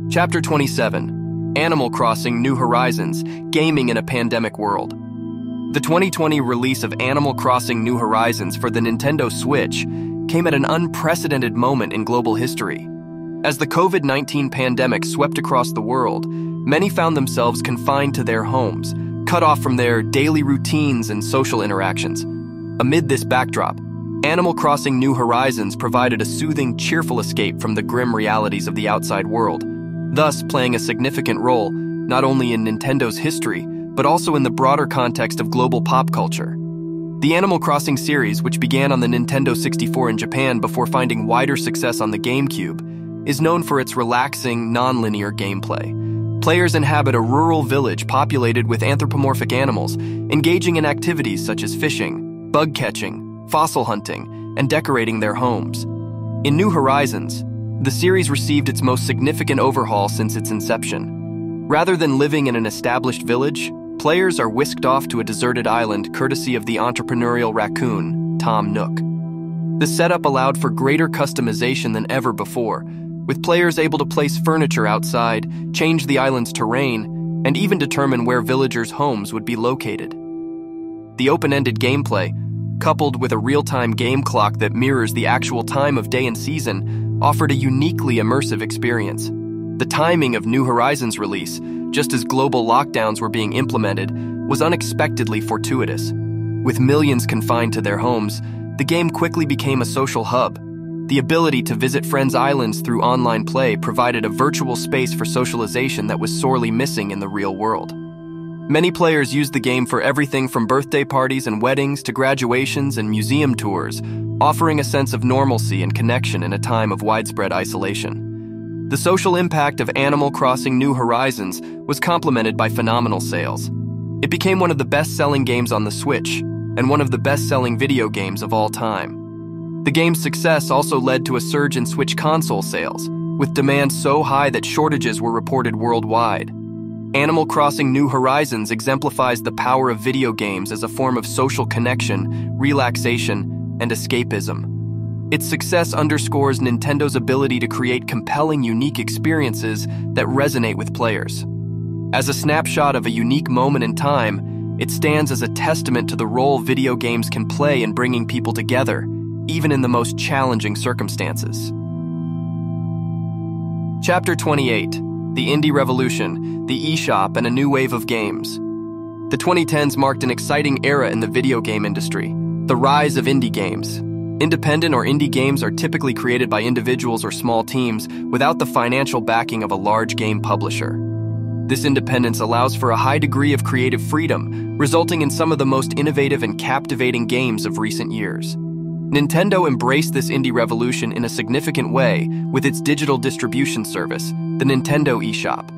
Chapter 27: Animal Crossing: New Horizons, Gaming in a Pandemic World. The 2020 release of Animal Crossing: New Horizons for the Nintendo Switch came at an unprecedented moment in global history. As the COVID-19 pandemic swept across the world, many found themselves confined to their homes, cut off from their daily routines and social interactions. Amid this backdrop, Animal Crossing: New Horizons provided a soothing, cheerful escape from the grim realities of the outside world, thus playing a significant role not only in Nintendo's history, but also in the broader context of global pop culture. The Animal Crossing series, which began on the Nintendo 64 in Japan before finding wider success on the GameCube, is known for its relaxing, non-linear gameplay. Players inhabit a rural village populated with anthropomorphic animals, engaging in activities such as fishing, bug catching, fossil hunting, and decorating their homes. In New Horizons, the series received its most significant overhaul since its inception. Rather than living in an established village, players are whisked off to a deserted island courtesy of the entrepreneurial raccoon, Tom Nook. The setup allowed for greater customization than ever before, with players able to place furniture outside, change the island's terrain, and even determine where villagers' homes would be located. The open-ended gameplay, coupled with a real-time game clock that mirrors the actual time of day and season, offered a uniquely immersive experience. The timing of New Horizons' release, just as global lockdowns were being implemented, was unexpectedly fortuitous. With millions confined to their homes, the game quickly became a social hub. The ability to visit friends' islands through online play provided a virtual space for socialization that was sorely missing in the real world. Many players used the game for everything from birthday parties and weddings to graduations and museum tours, offering a sense of normalcy and connection in a time of widespread isolation. The social impact of Animal Crossing: New Horizons was complemented by phenomenal sales. It became one of the best-selling games on the Switch and one of the best-selling video games of all time. The game's success also led to a surge in Switch console sales, with demand so high that shortages were reported worldwide. Animal Crossing: New Horizons exemplifies the power of video games as a form of social connection, relaxation, and escapism. Its success underscores Nintendo's ability to create compelling, unique experiences that resonate with players. As a snapshot of a unique moment in time, it stands as a testament to the role video games can play in bringing people together, even in the most challenging circumstances. Chapter 28: The Indie Revolution, the eShop, and a New Wave of Games. The 2010s marked an exciting era in the video game industry, the rise of indie games. Independent or indie games are typically created by individuals or small teams without the financial backing of a large game publisher. This independence allows for a high degree of creative freedom, resulting in some of the most innovative and captivating games of recent years. Nintendo embraced this indie revolution in a significant way with its digital distribution service, the Nintendo eShop.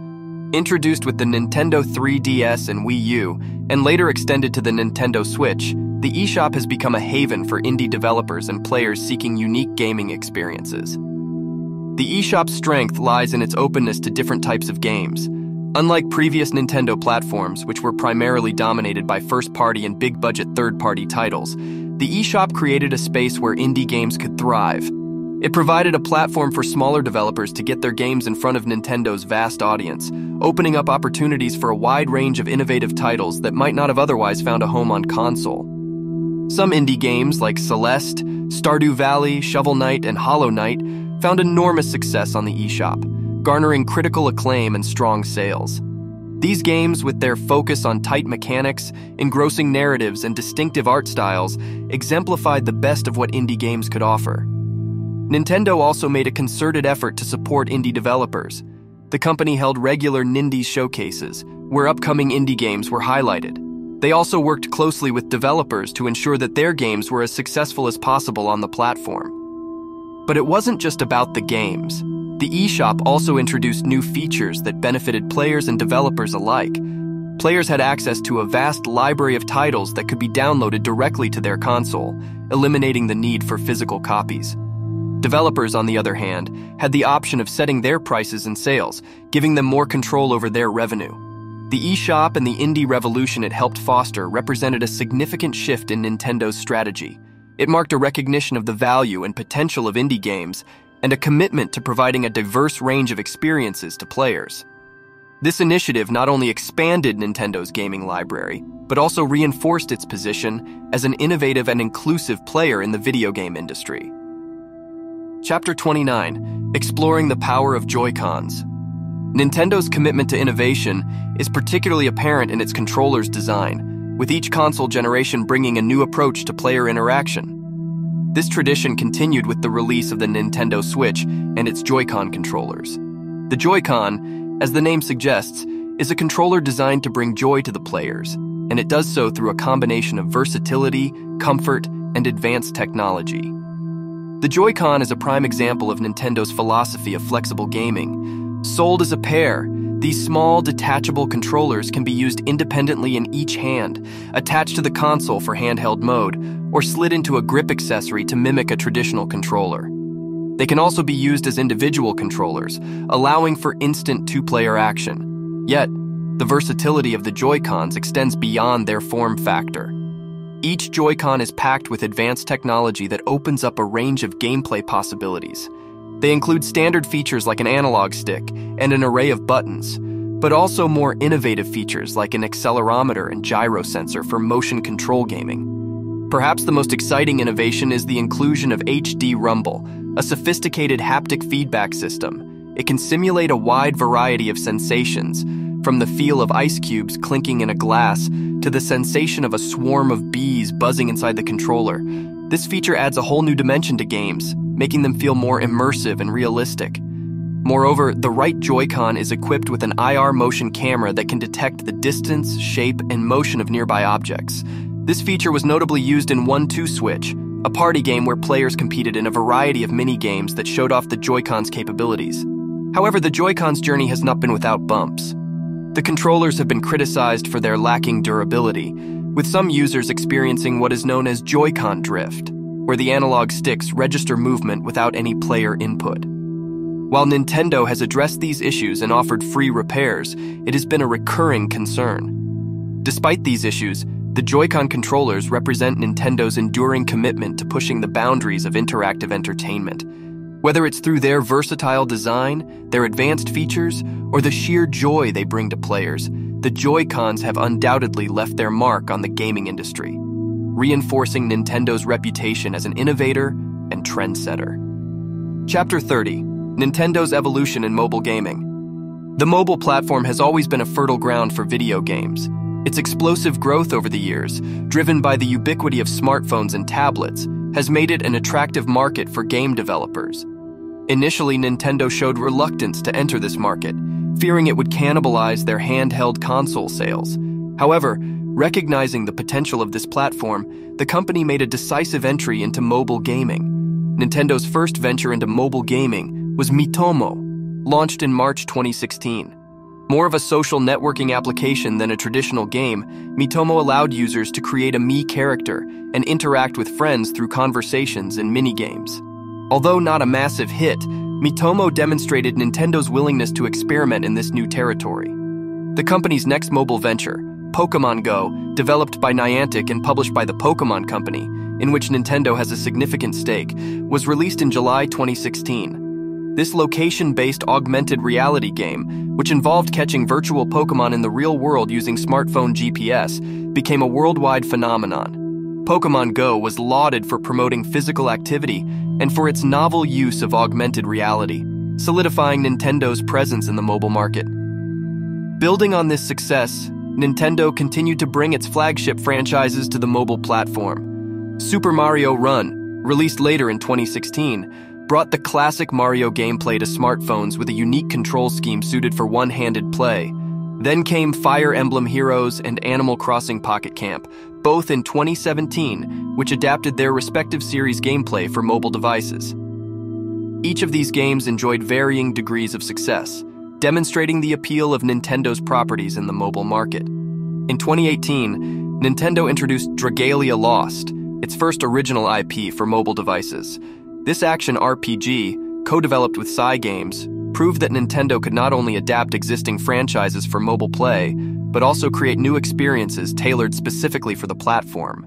Introduced with the Nintendo 3DS and Wii U, and later extended to the Nintendo Switch, the eShop has become a haven for indie developers and players seeking unique gaming experiences. The eShop's strength lies in its openness to different types of games. Unlike previous Nintendo platforms, which were primarily dominated by first-party and big-budget third-party titles, the eShop created a space where indie games could thrive. It provided a platform for smaller developers to get their games in front of Nintendo's vast audience, opening up opportunities for a wide range of innovative titles that might not have otherwise found a home on console. Some indie games like Celeste, Stardew Valley, Shovel Knight, and Hollow Knight found enormous success on the eShop, garnering critical acclaim and strong sales. These games, with their focus on tight mechanics, engrossing narratives, and distinctive art styles, exemplified the best of what indie games could offer. Nintendo also made a concerted effort to support indie developers. The company held regular Nindies showcases, where upcoming indie games were highlighted. They also worked closely with developers to ensure that their games were as successful as possible on the platform. But it wasn't just about the games. The eShop also introduced new features that benefited players and developers alike. Players had access to a vast library of titles that could be downloaded directly to their console, eliminating the need for physical copies. Developers, on the other hand, had the option of setting their prices and sales, giving them more control over their revenue. The eShop and the indie revolution it helped foster represented a significant shift in Nintendo's strategy. It marked a recognition of the value and potential of indie games and a commitment to providing a diverse range of experiences to players. This initiative not only expanded Nintendo's gaming library, but also reinforced its position as an innovative and inclusive player in the video game industry. Chapter 29: Exploring the Power of JoyCons. Nintendo's commitment to innovation is particularly apparent in its controller's design, with each console generation bringing a new approach to player interaction. This tradition continued with the release of the Nintendo Switch and its JoyCon controllers. The JoyCon, as the name suggests, is a controller designed to bring joy to the players, and it does so through a combination of versatility, comfort, and advanced technology. The JoyCon is a prime example of Nintendo's philosophy of flexible gaming. Sold as a pair, these small, detachable controllers can be used independently in each hand, attached to the console for handheld mode, or slid into a grip accessory to mimic a traditional controller. They can also be used as individual controllers, allowing for instant two-player action. Yet, the versatility of the JoyCons extends beyond their form factor. Each JoyCon is packed with advanced technology that opens up a range of gameplay possibilities. They include standard features like an analog stick and an array of buttons, but also more innovative features like an accelerometer and gyro sensor for motion control gaming. Perhaps the most exciting innovation is the inclusion of HD Rumble, a sophisticated haptic feedback system. It can simulate a wide variety of sensations, from the feel of ice cubes clinking in a glass to the sensation of a swarm of bees buzzing inside the controller. This feature adds a whole new dimension to games, making them feel more immersive and realistic. Moreover, the right JoyCon is equipped with an IR motion camera that can detect the distance, shape, and motion of nearby objects. This feature was notably used in 1-2 Switch, a party game where players competed in a variety of mini-games that showed off the JoyCon's capabilities. However, the JoyCon's journey has not been without bumps. The controllers have been criticized for their lacking durability, with some users experiencing what is known as JoyCon drift, where the analog sticks register movement without any player input. While Nintendo has addressed these issues and offered free repairs, it has been a recurring concern. Despite these issues, the JoyCon controllers represent Nintendo's enduring commitment to pushing the boundaries of interactive entertainment. Whether it's through their versatile design, their advanced features, or the sheer joy they bring to players, the JoyCons have undoubtedly left their mark on the gaming industry, reinforcing Nintendo's reputation as an innovator and trendsetter. Chapter 30: Nintendo's evolution in mobile gaming. The mobile platform has always been a fertile ground for video games. Its explosive growth over the years, driven by the ubiquity of smartphones and tablets, has made it an attractive market for game developers. Initially, Nintendo showed reluctance to enter this market, fearing it would cannibalize their handheld console sales. However, recognizing the potential of this platform, the company made a decisive entry into mobile gaming. Nintendo's first venture into mobile gaming was Miitomo, launched in March 2016. More of a social networking application than a traditional game, Miitomo allowed users to create a Mii character and interact with friends through conversations and minigames. Although not a massive hit, Miitomo demonstrated Nintendo's willingness to experiment in this new territory. The company's next mobile venture, Pokémon Go, developed by Niantic and published by the Pokémon Company, in which Nintendo has a significant stake, was released in July 2016. This location-based augmented reality game, which involved catching virtual Pokémon in the real world using smartphone GPS, became a worldwide phenomenon. Pokémon Go was lauded for promoting physical activity and for its novel use of augmented reality, solidifying Nintendo's presence in the mobile market. Building on this success, Nintendo continued to bring its flagship franchises to the mobile platform. Super Mario Run, released later in 2016, brought the classic Mario gameplay to smartphones with a unique control scheme suited for one-handed play. Then came Fire Emblem Heroes and Animal Crossing Pocket Camp, both in 2017, which adapted their respective series' gameplay for mobile devices. Each of these games enjoyed varying degrees of success, demonstrating the appeal of Nintendo's properties in the mobile market. In 2018, Nintendo introduced Dragalia Lost, its first original IP for mobile devices. This action RPG, co-developed with Cygames, proved that Nintendo could not only adapt existing franchises for mobile play, but also create new experiences tailored specifically for the platform.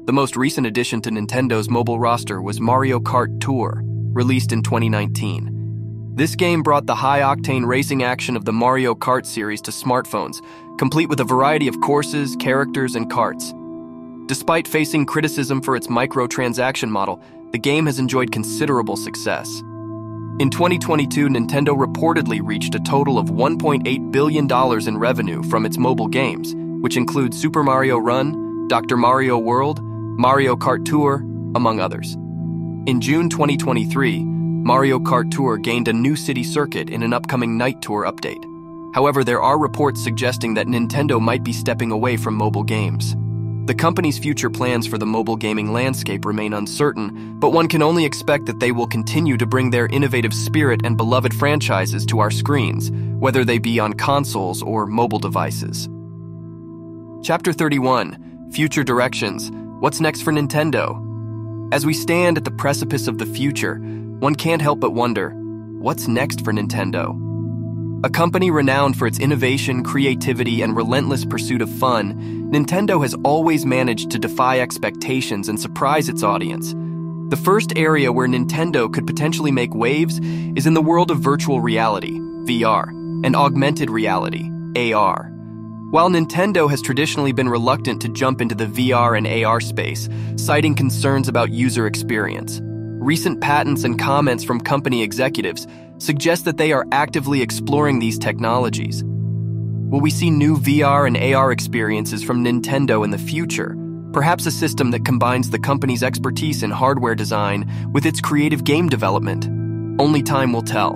The most recent addition to Nintendo's mobile roster was Mario Kart Tour, released in 2019. This game brought the high-octane racing action of the Mario Kart series to smartphones, complete with a variety of courses, characters, and karts. Despite facing criticism for its microtransaction model, the game has enjoyed considerable success. In 2022, Nintendo reportedly reached a total of $1.8 billion in revenue from its mobile games, which include Super Mario Run, Dr. Mario World, Mario Kart Tour, among others. In June 2023, Mario Kart Tour gained a new city circuit in an upcoming Night Tour update. However, there are reports suggesting that Nintendo might be stepping away from mobile games. The company's future plans for the mobile gaming landscape remain uncertain, but one can only expect that they will continue to bring their innovative spirit and beloved franchises to our screens, whether they be on consoles or mobile devices. Chapter 31, Future Directions. What's next for Nintendo? As we stand at the precipice of the future, one can't help but wonder, what's next for Nintendo? A company renowned for its innovation, creativity, and relentless pursuit of fun, Nintendo has always managed to defy expectations and surprise its audience. The first area where Nintendo could potentially make waves is in the world of virtual reality, VR, and augmented reality, AR. While Nintendo has traditionally been reluctant to jump into the VR and AR space, citing concerns about user experience, recent patents and comments from company executives suggest that they are actively exploring these technologies. Will we see new VR and AR experiences from Nintendo in the future? Perhaps a system that combines the company's expertise in hardware design with its creative game development? Only time will tell.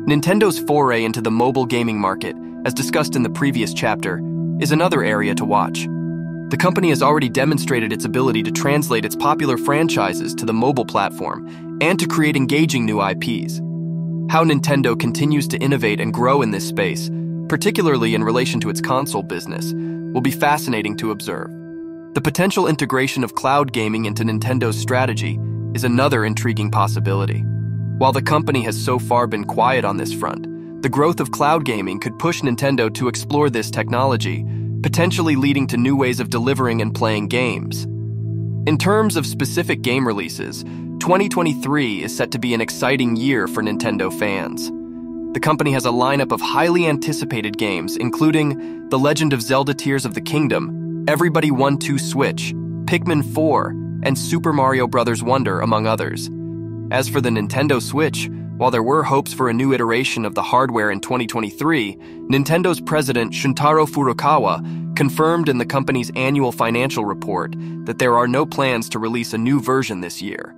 Nintendo's foray into the mobile gaming market, as discussed in the previous chapter, is another area to watch. The company has already demonstrated its ability to translate its popular franchises to the mobile platform and to create engaging new IPs. How Nintendo continues to innovate and grow in this space, particularly in relation to its console business, will be fascinating to observe. The potential integration of cloud gaming into Nintendo's strategy is another intriguing possibility. While the company has so far been quiet on this front, the growth of cloud gaming could push Nintendo to explore this technology, potentially leading to new ways of delivering and playing games. In terms of specific game releases, 2023 is set to be an exciting year for Nintendo fans. The company has a lineup of highly anticipated games, including The Legend of Zelda Tears of the Kingdom, Everybody 1-2 Switch, Pikmin 4, and Super Mario Bros. Wonder, among others. As for the Nintendo Switch, while there were hopes for a new iteration of the hardware in 2023, Nintendo's president Shuntaro Furukawa confirmed in the company's annual financial report that there are no plans to release a new version this year.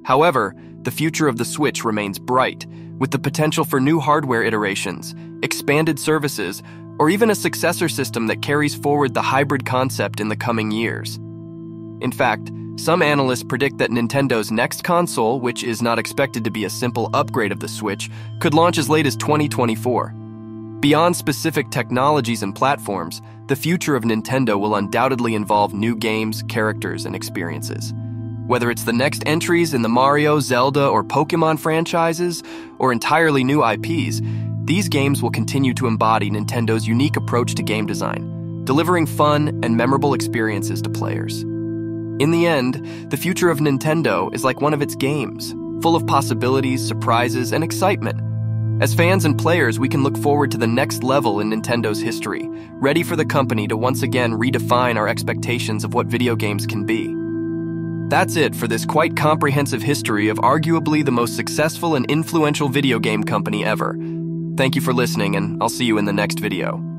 However, the future of the Switch remains bright, with the potential for new hardware iterations, expanded services, or even a successor system that carries forward the hybrid concept in the coming years. In fact, some analysts predict that Nintendo's next console, which is not expected to be a simple upgrade of the Switch, could launch as late as 2024. Beyond specific technologies and platforms, the future of Nintendo will undoubtedly involve new games, characters, and experiences. Whether it's the next entries in the Mario, Zelda, or Pokemon franchises, or entirely new IPs, these games will continue to embody Nintendo's unique approach to game design, delivering fun and memorable experiences to players. In the end, the future of Nintendo is like one of its games, full of possibilities, surprises, and excitement. As fans and players, we can look forward to the next level in Nintendo's history, ready for the company to once again redefine our expectations of what video games can be. That's it for this quite comprehensive history of arguably the most successful and influential video game company ever. Thank you for listening, and I'll see you in the next video.